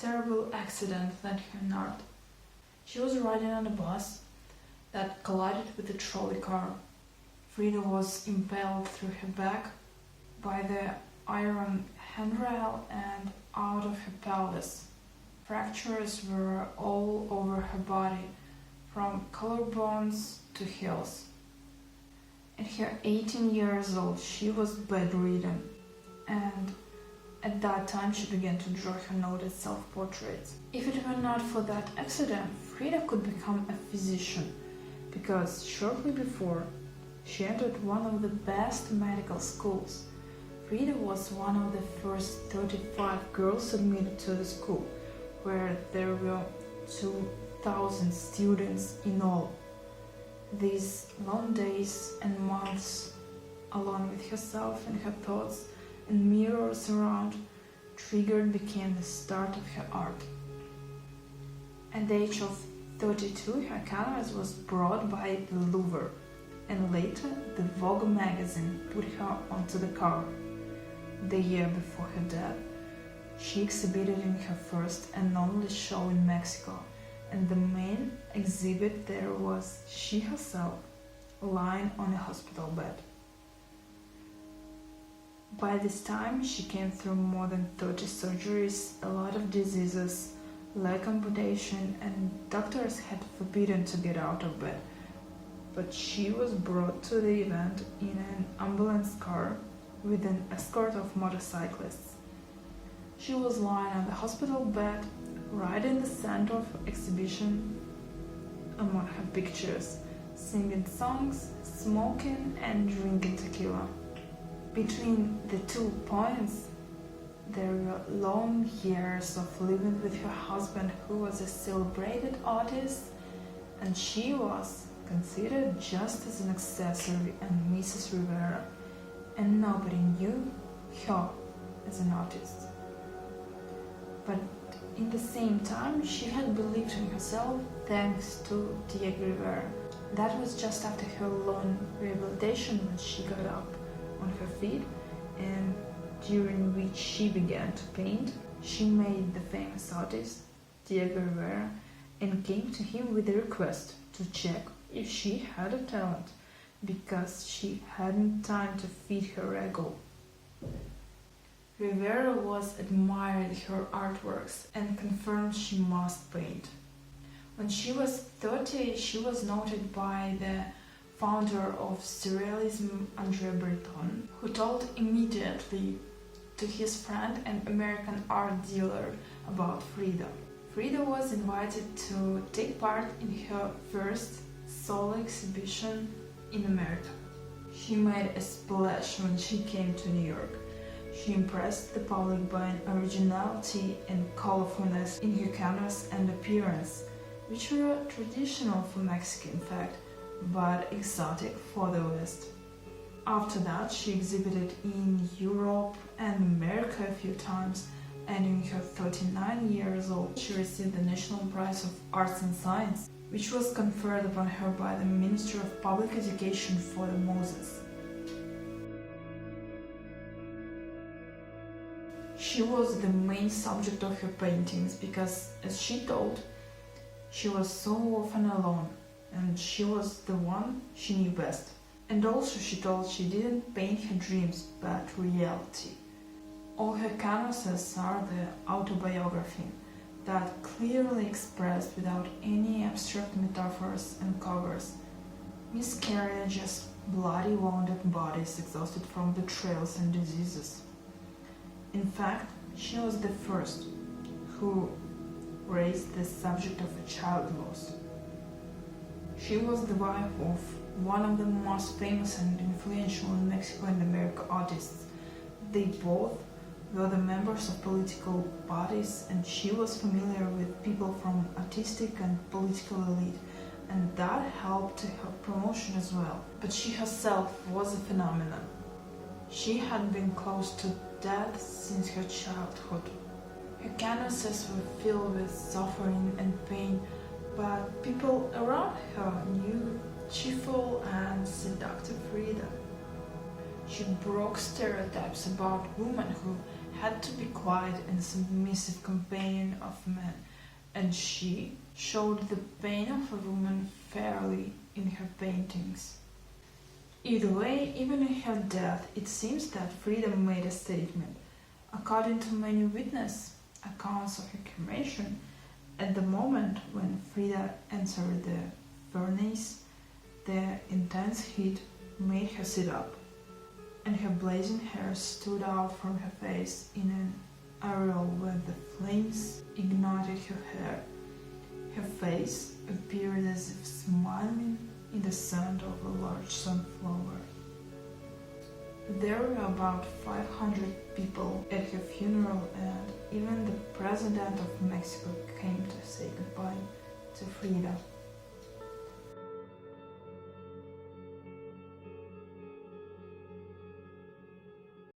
terrible accident left her nut. She was riding on a bus that collided with a trolley car. Frida was impaled through her back by the iron handrail and out of her pelvis. Fractures were all over her body, from collarbones to heels. At her 18 years old, she was bedridden, and at that time she began to draw her noted self-portraits. If it were not for that accident, Frida could become a physician, because shortly before, she entered one of the best medical schools. Frida was one of the first 35 girls admitted to the school, where there were 2,000 students in all. These long days and months alone with herself and her thoughts and mirrors around triggered became the start of her art. At the age of 32, her canvas was brought by the Louvre, and later the Vogue magazine put her onto the cover. The year before her death, she exhibited in her first and only show in Mexico, and the main exhibit there was she herself, lying on a hospital bed. By this time, she came through more than 30 surgeries, a lot of diseases, leg amputation, and doctors had forbidden to get out of bed. But she was brought to the event in an ambulance car with an escort of motorcyclists. She was lying on the hospital bed, right in the center of the exhibition among her pictures, singing songs, smoking and drinking tequila. Between the 2 points, there were long years of living with her husband, who was a celebrated artist, and she was considered just as an accessory and Mrs. Rivera, and nobody knew her as an artist. But in the same time, she had believed in herself thanks to Diego Rivera. That was just after her long rehabilitation when she got up on her feet, and during which she began to paint. She made the famous artist Diego Rivera and came to him with a request to check if she had a talent, because she hadn't time to feed her ego. Rivera was admired her artworks and confirmed she must paint. When she was 30, she was noted by the founder of Surrealism, André Breton, who told immediately to his friend and American art dealer about Frida. Frida was invited to take part in her first solo exhibition in America. She made a splash when she came to New York. She impressed the public by an originality and colorfulness in her canvas and appearance, which were traditional for Mexico in fact, but exotic for the West. After that, she exhibited in Europe and America a few times, and in her 39 years old, she received the National Prize of Arts and Science, which was conferred upon her by the Ministry of Public Education for the Moses. She was the main subject of her paintings because, as she told, she was so often alone, and she was the one she knew best. And also she told she didn't paint her dreams, but reality. All her canvases are the autobiography that clearly expressed without any abstract metaphors and covers. Miscarriages, bloody wounded bodies exhausted from betrayals and diseases. In fact, she was the first who raised the subject of a child loss. She was the wife of one of the most famous and influential in Mexico and America artists. They both were the members of political parties, and she was familiar with people from artistic and political elite, and that helped to her promotion as well. But she herself was a phenomenon. She had been close to death since her childhood. Her canvases were filled with suffering and pain, but people around her knew cheerful and seductive Frida. She broke stereotypes about women who had to be quiet and submissive companion of man, and she showed the pain of a woman fairly in her paintings. Either way, even in her death, it seems that Frida made a statement. According to many witness accounts of her cremation, at the moment when Frida entered the furnace, the intense heat made her sit up, and her blazing hair stood out from her face in an aureole where the flames ignited her hair. Her face appeared as if smiling in the scent of a large sunflower. There were about 500 people at her funeral, and even the President of Mexico came to say goodbye to Frida.